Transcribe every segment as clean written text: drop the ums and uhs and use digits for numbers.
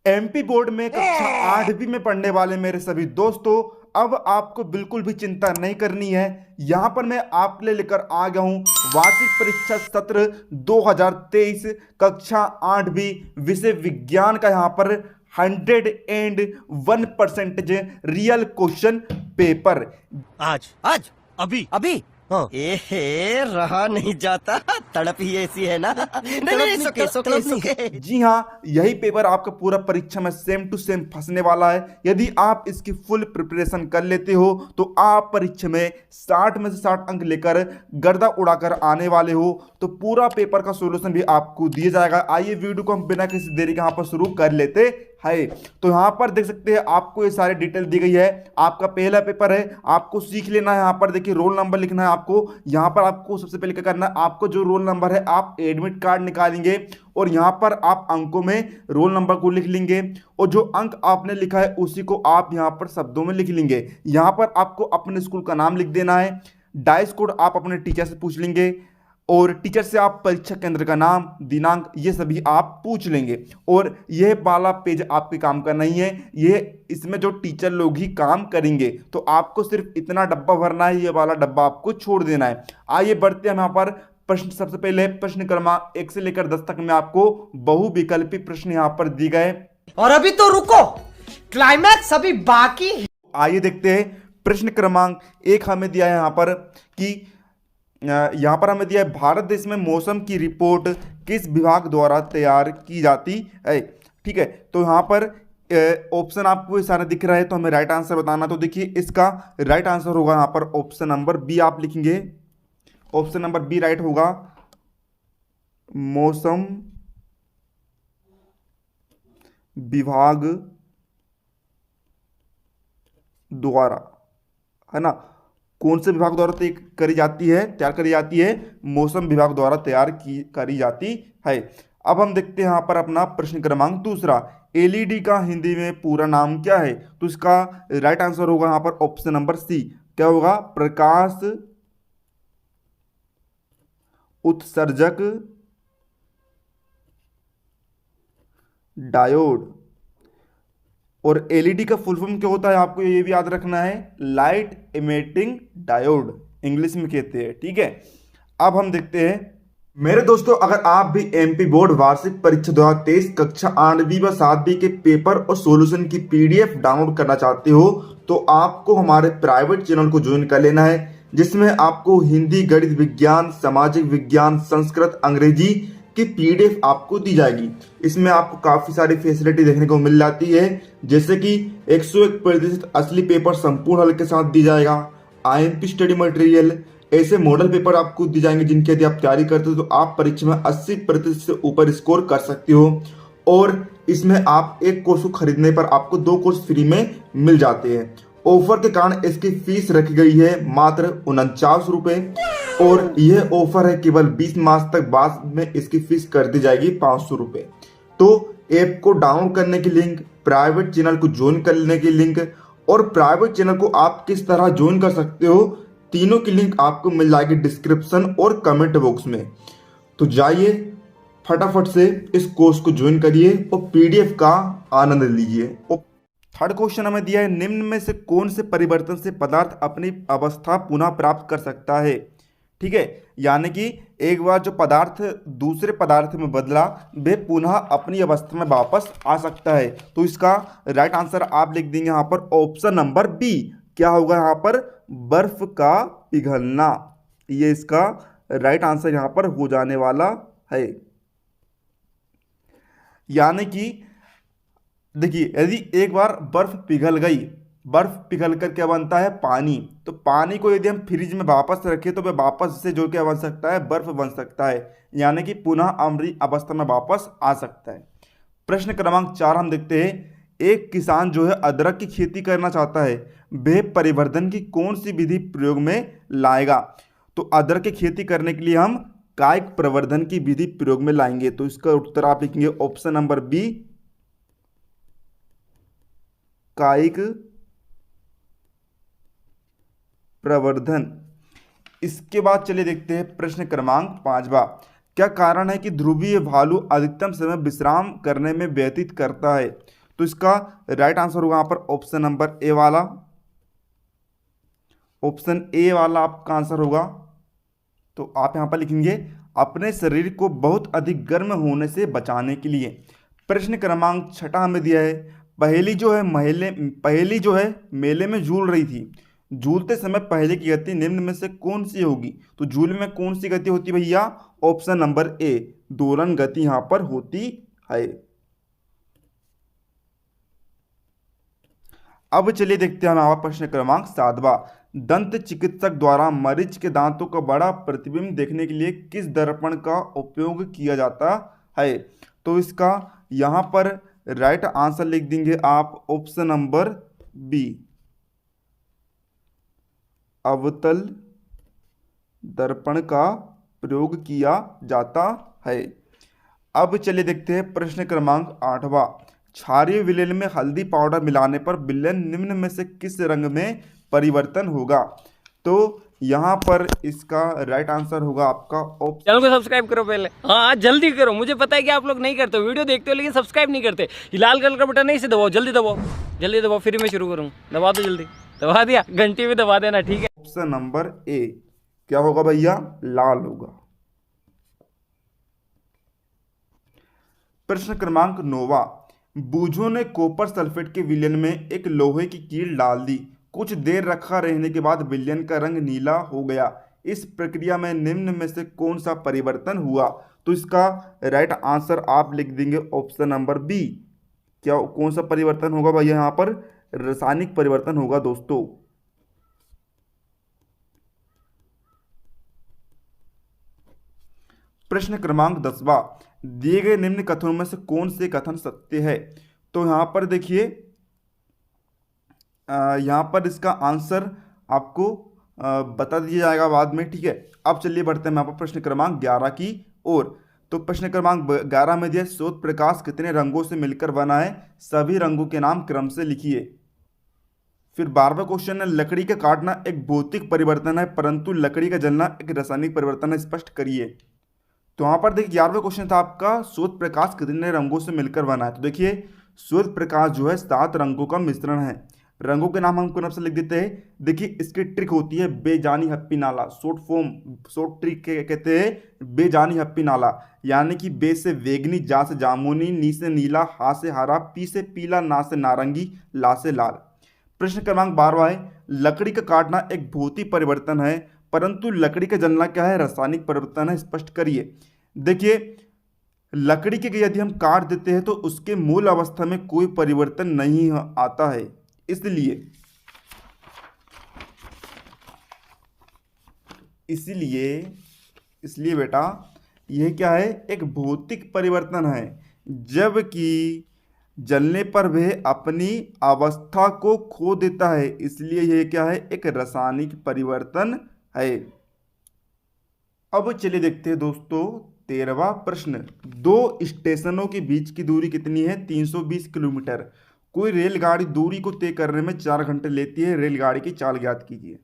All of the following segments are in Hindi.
एमपी बोर्ड में कक्षा 8वीं में पढ़ने वाले मेरे सभी दोस्तों, अब आपको बिल्कुल भी चिंता नहीं करनी है। यहां पर मैं आपके लिए लेकर आ गया हूं वार्षिक परीक्षा सत्र 2023 कक्षा 8वीं विषय विज्ञान का यहां पर 101% रियल क्वेश्चन पेपर। आज आज अभी अभी हाँ। एहे रहा नहीं जाता, तड़प ही ऐसी है ना। नहीं नहीं, सुके। जी हाँ, यही पेपर आपका पूरा परीक्षा में सेम टू सेम फंसने वाला है। यदि आप इसकी फुल प्रिपरेशन कर लेते हो तो आप परीक्षा में 60 में से 60 अंक लेकर गर्दा उड़ाकर आने वाले हो। तो पूरा पेपर का सॉल्यूशन भी आपको दिया जाएगा। आइए वीडियो को हम बिना किसी देरी के यहाँ पर शुरू कर लेते हैं। तो यहाँ पर देख सकते हैं आपको ये सारी डिटेल दी गई है। आपका पहला पेपर है, आपको सीख लेना है। यहाँ पर देखिए रोल नंबर लिखना है आपको। यहाँ पर आपको सबसे पहले क्या करना है, आपको जो रोल नंबर है आप एडमिट कार्ड निकालेंगे और यहाँ पर आप अंकों में रोल नंबर को लिख लेंगे और जो अंक आपने लिखा है उसी को आप यहाँ पर शब्दों में लिख लेंगे। यहाँ पर आपको अपने स्कूल का नाम लिख देना है। डाइस कोड आप अपने टीचर से पूछ लेंगे और टीचर से आप परीक्षा केंद्र का नाम, दिनांक, ये सभी आप पूछ लेंगे। और यह वाला पेज आपके काम का नहीं है, इसमें जो टीचर लोग ही काम करेंगे। तो आपको सिर्फ इतना डब्बा भरना है, ये वाला डब्बा आपको छोड़ देना है। आइए बढ़ते हैं यहाँ पर प्रश्न। सबसे पहले प्रश्न क्रमांक 1 से लेकर 10 तक में आपको बहुविकल्पी प्रश्न यहाँ पर दी गए। और अभी तो रुको, क्लाइमैक्स अभी बाकी है। आइए देखते हैं। प्रश्न क्रमांक 1 हमें दिया है यहाँ पर कि यहाँ पर हमें दिया है भारत देश में मौसम की रिपोर्ट किस विभाग द्वारा तैयार की जाती है। ठीक है, तो यहाँ पर ऑप्शन आपको सारे दिख रहा है, तो हमें राइट आंसर बताना। तो देखिए इसका राइट आंसर होगा यहाँ पर ऑप्शन नंबर बी आप लिखेंगे। ऑप्शन नंबर बी राइट होगा, मौसम विभाग द्वारा, है ना। कौन से विभाग द्वारा तैयार करी जाती है? मौसम विभाग द्वारा करी जाती है। अब हम देखते हैं यहाँ पर अपना प्रश्न क्रमांक 2। एलईडी का हिंदी में पूरा नाम क्या है? तो इसका राइट आंसर होगा यहाँ पर ऑप्शन नंबर सी। क्या होगा? प्रकाश उत्सर्जक डायोड। और एलईडी का फुल फॉर्म क्या होता है आपको ये भी याद रखना है, लाइट इमिटिंग डायोड इंग्लिश में कहते हैं। ठीक है, अब हम देखते हैं मेरे दोस्तों, अगर आप भी एमपी बोर्ड वार्षिक परीक्षा 2023 कक्षा 8वीं व 7वीं के पेपर और सॉल्यूशन की पीडीएफ डाउनलोड करना चाहते हो तो आपको हमारे प्राइवेट चैनल को ज्वाइन कर लेना है, जिसमें आपको हिंदी, गणित, विज्ञान, सामाजिक विज्ञान, संस्कृत, अंग्रेजी की पीडीएफ आपको दी जाएगी। इसमें आपको काफी सारी फैसिलिटी देखने को मिल जाती है, जैसे कि 101% असली पेपर संपूर्ण हल के साथ दी जाएगा। आईएमपी स्टडी मटेरियल, ऐसे मॉडल पेपर आपको दी जाएंगे जिनकी यदि आप तैयारी करते हो तो आप परीक्षा में 80% से ऊपर स्कोर कर सकते हो। और इसमें आप एक कोर्स को खरीदने पर आपको 2 कोर्स फ्री में मिल जाते हैं। ऑफर के कारण इसकी फीस रखी गई है मात्र 49 रुपए और यह ऑफर है केवल 20 मार्च तक। बाद में इसकी फीस कर दी जाएगी 500 रुपए। तो ऐप को डाउनलोड करने की लिंक, प्राइवेट चैनल को ज्वाइन करने की लिंक और प्राइवेट चैनल को आप किस तरह ज्वाइन कर सकते हो, तीनों की लिंक आपको मिल जाएगी डिस्क्रिप्शन और कमेंट बॉक्स में। तो जाइए फटाफट से इस कोर्स को ज्वाइन करिए और पीडीएफ का आनंद लीजिए। थर्ड क्वेश्चन हमें दिया है, निम्न में से कौन से परिवर्तन से पदार्थ अपनी अवस्था पुनः प्राप्त कर सकता है? ठीक है, यानी कि एक बार जो पदार्थ दूसरे पदार्थ में बदला वह पुनः अपनी अवस्था में वापस आ सकता है। तो इसका राइट आंसर आप लिख देंगे यहाँ पर ऑप्शन नंबर बी। क्या होगा यहाँ पर? बर्फ का पिघलना। ये इसका राइट आंसर यहाँ पर हो जाने वाला है। यानी कि देखिए, यदि एक बार बर्फ पिघल गई, बर्फ पिघल कर क्या बनता है? पानी। तो पानी को यदि हम फ्रिज में वापस रखें तो वह वापस से जो क्या बन सकता है? बर्फ बन सकता है, यानी कि पुनः अम्लीय अवस्था में वापस आ सकता है। प्रश्न क्रमांक 4 हम देखते हैं, एक किसान जो है अदरक की खेती करना चाहता है, वह परिवर्धन की कौन सी विधि प्रयोग में लाएगा? तो अदरक की खेती करने के लिए हम कायिक प्रवर्धन की विधि प्रयोग में लाएंगे। तो इसका उत्तर आप लिखेंगे ऑप्शन नंबर बी, कायिक प्रवर्धन। इसके बाद चलिए देखते हैं प्रश्न क्रमांक 5। क्या कारण है कि ध्रुवीय भालू अधिकतम समय विश्राम करने में व्यतीत करता है? तो इसका राइट आंसर होगा यहाँ पर ऑप्शन नंबर ए वाला। ऑप्शन ए वाला आपका आंसर होगा। तो आप यहाँ पर लिखेंगे अपने शरीर को बहुत अधिक गर्म होने से बचाने के लिए। प्रश्न क्रमांक 6 हमें दिया है, पहेली जो है मेले में झूल रही थी, झूलते समय पहले की गति निम्न में से कौन सी होगी? तो झूले में कौन सी गति होती है भैया? ऑप्शन नंबर ए, दोलन गति यहां पर होती है। अब चलिए देखते हैं हमारा प्रश्न क्रमांक 7वां, दंत चिकित्सक द्वारा मरीज के दांतों का बड़ा प्रतिबिंब देखने के लिए किस दर्पण का उपयोग किया जाता है? तो इसका यहां पर राइट आंसर लिख देंगे आप ऑप्शन नंबर बी, अवतल दर्पण का प्रयोग किया जाता है। अब चलिए देखते हैं प्रश्न क्रमांक 8वां, क्षारीय विलेन में हल्दी पाउडर मिलाने पर विलेन निम्न में से किस रंग में परिवर्तन होगा? तो यहाँ पर इसका राइट आंसर होगा आपका ऑप्शन। चैनल को सब्सक्राइब करो पहले, हाँ जल्दी करो, मुझे पता है कि आप लोग नहीं करते हो, वीडियो देखते हो लेकिन सब्सक्राब नहीं करते। ये लाल कलर का बटन नहीं से दबाओ, जल्दी दबाओ, जल्दी दबाओ, फिर मैं शुरू करूँ, दबा दो जल्दी, दबा दिया, घंटी भी दबा देना, ठीक है। ऑप्शन नंबर ए क्या होगा भैया? लाल होगा। प्रश्न क्रमांक 9वां, बूझो ने कॉपर सल्फेट के विलयन में एक लोहे की कील डाल दी, कुछ देर रखा रहने के बाद विलयन का रंग नीला हो गया, इस प्रक्रिया में निम्न में से कौन सा परिवर्तन हुआ? तो इसका राइट आंसर आप लिख देंगे ऑप्शन नंबर बी। क्या कौन सा परिवर्तन होगा भैया? यहाँ पर रासायनिक परिवर्तन होगा दोस्तों। प्रश्न क्रमांक 10वां, दिए गए निम्न कथनों में से कौन से कथन सत्य है? तो यहां पर देखिए, यहां पर इसका आंसर आपको बता दिया जाएगा बाद में, ठीक है। अब चलिए बढ़ते हैं यहाँ पर प्रश्न क्रमांक 11 की ओर। तो प्रश्न क्रमांक 11 में दिया, स्रोत प्रकाश कितने रंगों से मिलकर बना है? सभी रंगों के नाम क्रम से लिखिए। फिर 12वां क्वेश्चन है, लकड़ी का काटना एक भौतिक परिवर्तन है परंतु लकड़ी का जलना एक रासायनिक परिवर्तन है, स्पष्ट करिए। तो यहाँ पर देखिए 11वां क्वेश्चन था आपका, श्वेत प्रकाश कितने रंगों से मिलकर बना है? तो देखिए श्वेत प्रकाश जो है 7 रंगों का मिश्रण है। रंगों के नाम हम कौन से लिख देते हैं? देखिए इसकी ट्रिक होती है बेजानी हप्पी नाला, शॉर्ट ट्रिक कहते हैं बेजानी हप्पी नाला, यानी कि बे से वेगनी, जा से जामुनी, नी से नीला, हा से हरा, पी से पीला, ना से नारंगी, ला से लाल। प्रश्न क्रमांक 12वां है, लकड़ी का काटना एक भौतिक परिवर्तन है परंतु लकड़ी का जलना क्या है? रासायनिक परिवर्तन है, स्पष्ट करिए। देखिए लकड़ी के यदि हम काट देते हैं तो उसके मूल अवस्था में कोई परिवर्तन नहीं आता है, इसलिए बेटा यह क्या है? एक भौतिक परिवर्तन है, जबकि जलने पर वह अपनी अवस्था को खो देता है, इसलिए यह क्या है? एक रासायनिक परिवर्तन है। अब चलिए देखते हैं दोस्तों 13वां प्रश्न, 2 स्टेशनों के बीच की दूरी कितनी है? 320 किलोमीटर। कोई रेलगाड़ी दूरी को तय करने में 4 घंटे लेती है, रेलगाड़ी की चाल ज्ञात कीजिए।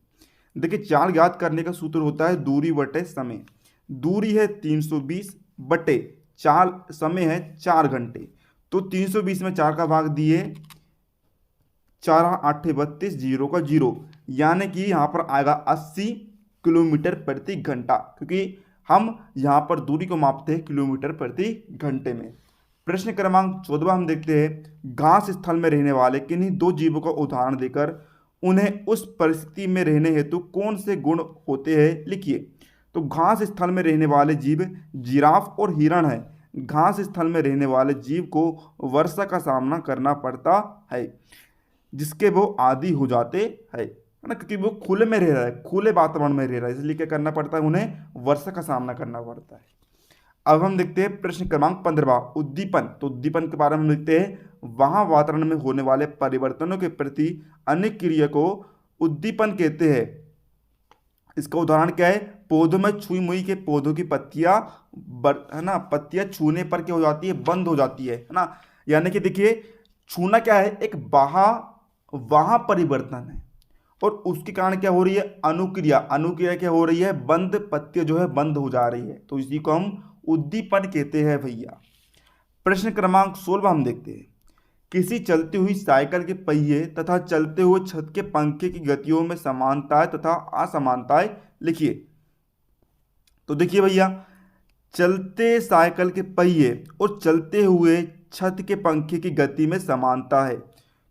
देखिए चाल ज्ञात करने का सूत्र होता है दूरी बटे समय। दूरी है 320 बटे चाल, समय है 4 घंटे। तो 320 में 4 का भाग दिए, 4 8 32, 0 का 0, यानी कि यहाँ पर आएगा 80 किलोमीटर प्रति घंटा, क्योंकि हम यहाँ पर दूरी को मापते हैं किलोमीटर प्रति घंटे में। प्रश्न क्रमांक 14 हम देखते हैं, घास स्थल में रहने वाले किन्हीं 2 जीवों का उदाहरण देकर उन्हें उस परिस्थिति में रहने हेतु कौन से गुण होते हैं, लिखिए। तो घास स्थल में रहने वाले जीव जिराफ और हिरण है। घास स्थल में रहने वाले जीव को वर्षा का सामना करना पड़ता है, जिसके वो आदी हो जाते हैं, है ना, क्योंकि वो खुले में रह रहा है, खुले वातावरण में रह रहा है, इसलिए क्या करना पड़ता है? उन्हें वर्षा का सामना करना पड़ता है। अब हम देखते हैं प्रश्न क्रमांक 15वां, उद्दीपन। तो उद्दीपन के बारे में हम लिखते हैं, वहां वातावरण में होने वाले परिवर्तनों के प्रति अनेक क्रिया को उद्दीपन कहते हैं। इसका उदाहरण क्या है? पौधों में छुई मुई के पौधों की पत्तियां, है ना, पत्तियां छूने पर क्या हो जाती है? बंद हो जाती है ना। यानी कि देखिए छूना क्या है? एक वहां परिवर्तन है, और उसके कारण क्या हो रही है? अनुक्रिया। अनुक्रिया क्या हो रही है? बंद पत्तियां जो है बंद हो जा रही है, तो इसी को हम उद्दीपन कहते हैं भैया। प्रश्न क्रमांक 16 हम देखते हैं, किसी चलती हुई साइकिल के पहिए तथा चलते हुए छत के पंखे की गतियों में समानताएं तथा असमानताएं लिखिए। तो देखिए भैया, चलते साइकिल के पहिए और चलते हुए छत के पंखे की गति में समानता है,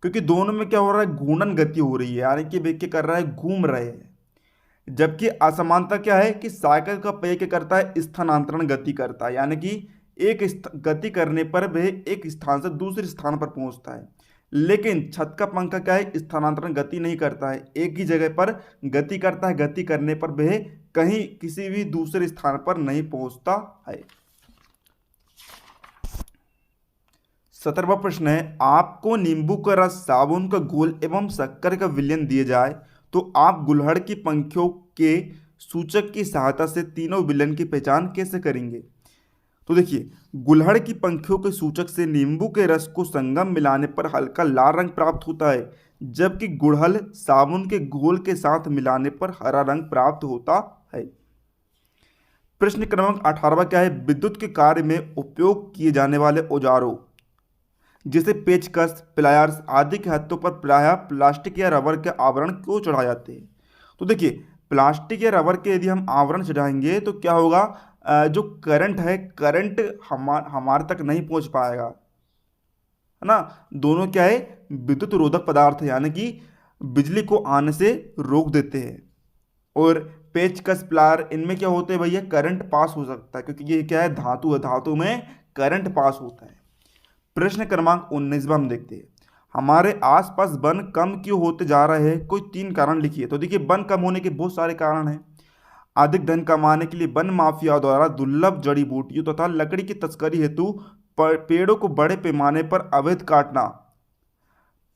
क्योंकि दोनों में क्या हो रहा है, घूर्णन गति हो रही है, यानी कि वे क्या कर रहा है, घूम रहे हैं। जबकि असमानता क्या है कि साइकिल का पहिया क्या करता है, स्थानांतरण गति करता है, यानी कि गति करने पर वह एक स्थान से दूसरे स्थान पर पहुंचता है। लेकिन छत का पंखा क्या है, स्थानांतरण गति नहीं करता है, एक ही जगह पर गति करता है। गति करने पर वह कहीं किसी भी दूसरे स्थान पर नहीं पहुंचता है। 17वां प्रश्न है, आपको नींबू का रस, साबुन का घोल एवं शक्कर का विलयन दिए जाए तो आप गुलहड़ की पंखियों के सूचक की सहायता से तीनों विलयन की पहचान कैसे करेंगे। तो देखिए, गुलहड़ की पंखियों के सूचक से नींबू के रस को संगम मिलाने पर हल्का लाल रंग प्राप्त होता है, जबकि गुड़हल साबुन के घोल के साथ मिलाने पर हरा रंग प्राप्त होता है। प्रश्न क्रमांक 18वां क्या है, विद्युत के कार्य में उपयोग किए जाने वाले औजारों जैसे पेचकस, प्लायर्स आदि के हत्थों पर प्रायः प्लास्टिक या रबर के आवरण क्यों चढ़ाए जाते हैं। तो देखिए, प्लास्टिक या रबर के यदि हम आवरण चढ़ाएंगे तो क्या होगा, जो करंट है, करंट हमारे तक नहीं पहुंच पाएगा, है ना। दोनों क्या है, विद्युत रोधक पदार्थ है, यानी कि बिजली को आने से रोक देते हैं। और पेचकस, प्लायर, इनमें क्या होते हैं भैया, करंट पास हो सकता है, क्योंकि ये क्या है, धातु है, धातु में करंट पास होता है। प्रश्न क्रमांक 19वां हम देखते हैं, हमारे आसपास वन कम क्यों होते जा रहे हैं, कोई 3 कारण लिखिए। तो देखिए, वन कम होने के बहुत सारे कारण हैं। अधिक धन कमाने के लिए वन माफिया द्वारा दुर्लभ जड़ी बूटियों तथा लकड़ी की तस्करी हेतु पेड़ों को बड़े पैमाने पर अवैध काटना,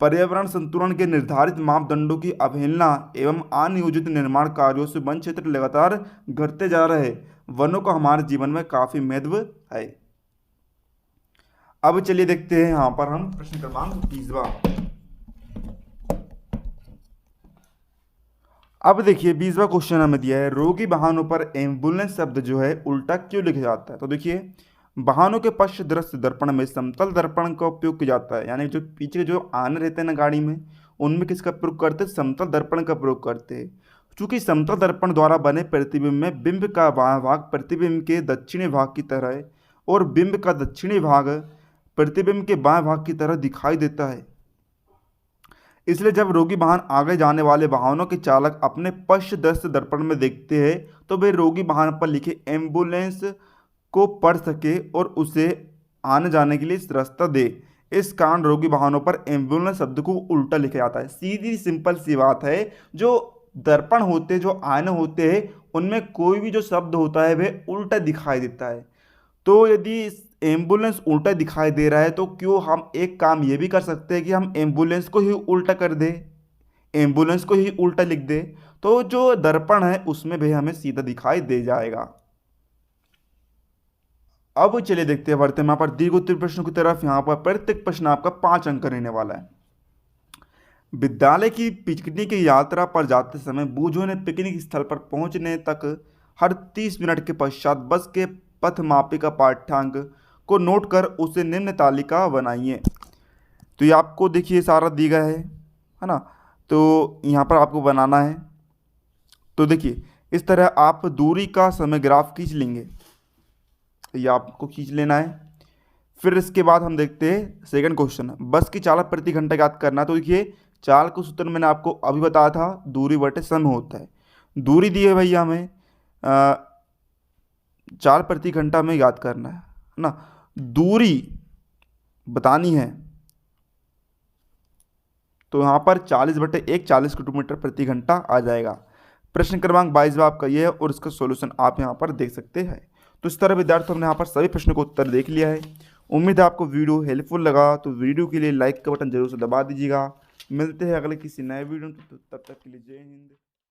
पर्यावरण संतुलन के निर्धारित मापदंडों की अवहेलना एवं अनियोजित निर्माण कार्यों से वन क्षेत्र लगातार घटते जा रहे हैं। वनों का हमारे जीवन में काफी महत्व है। अब चलिए देखते हैं यहां पर हम प्रश्न क्रमांक 20वां। अब देखिए 20वां क्वेश्चन हमें दिया है, रोगी वाहनों पर एम्बुलेंस शब्द जो है उल्टा क्यों लिखा जाता है। तो देखिए, वाहनों के पश्च दृश्य दर्पण में समतल दर्पण का उपयोग किया जाता है, यानी जो पीछे जो आने रहते हैं ना गाड़ी में, उनमें किसका प्रयोग करते हैं, समतल दर्पण का प्रयोग करते हैं। चूंकि समतल दर्पण द्वारा बने प्रतिबिंब में बिंब का बायां भाग प्रतिबिंब के दक्षिणी भाग की तरह है और बिंब का दक्षिणी भाग प्रतिबिंब के बाएं भाग की तरह दिखाई देता है। इसलिए जब रोगी वाहन आगे जाने वाले वाहनों के चालक अपने पश्च दृश्य दर्पण में देखते हैं तो वे रोगी वाहन पर लिखे एम्बुलेंस को पढ़ सके और उसे आने जाने के लिए रास्ता दे। इस कारण रोगी वाहनों पर एम्बुलेंस शब्द को उल्टा लिखा जाता है। सीधी सिंपल सी बात है, जो दर्पण होते, जो आईने होते हैं, उनमें कोई भी जो शब्द होता है वह उल्टा दिखाई देता है। तो यदि एम्बुलेंस उल्टा दिखाई दे रहा है तो क्यों हम एक काम ये भी कर सकते हैं कि हम एम्बुलेंस को ही उल्टा कर दें, एम्बुलेंस को ही उल्टा लिख दें, तो जो दर्पण है उसमें भी हमें सीधा दिखाई दे जाएगा। अब चलिए देखते हैं, बढ़ते हैं यहाँ पर दी गई उत्तर प्रश्नों की तरफ। यहाँ पर प्रत्येक प्रश्न आपका 5 अंक रहने वाला है। विद्यालय की पिकनिक की यात्रा पर जाते समय बूझों ने पिकनिक स्थल पर पहुंचने तक हर 30 मिनट के पश्चात बस के पथ मापिका पाठ्यांक को नोट कर उसे निम्न तालिका बनाइए। तो ये आपको देखिए सारा दी गया है ना, तो यहाँ पर आपको बनाना है। तो देखिए इस तरह आप दूरी का समय ग्राफ खींच लेंगे, ये आपको खींच लेना है। फिर इसके बाद हम देखते हैं सेकंड क्वेश्चन, बस की चालक प्रति घंटा याद करना। तो देखिए चाल का सूत्र मैंने आपको अभी बताया था, दूरी बटे समय होता है। दूरी दी है भैया हमें, चाल प्रति घंटा में याद करना है ना, दूरी बतानी है। तो यहाँ पर 40/1 40 किलोमीटर प्रति घंटा आ जाएगा। प्रश्न क्रमांक 22 आपका ये है और इसका सॉल्यूशन आप यहाँ पर देख सकते हैं। तो इस तरह विद्यार्थियों हमने यहाँ पर सभी प्रश्नों का उत्तर देख लिया है। उम्मीद है आपको वीडियो हेल्पफुल लगा, तो वीडियो के लिए लाइक का बटन जरूर से दबा दीजिएगा। मिलते हैं अगले किसी नए वीडियो में, तब तक के लिए जय हिंद।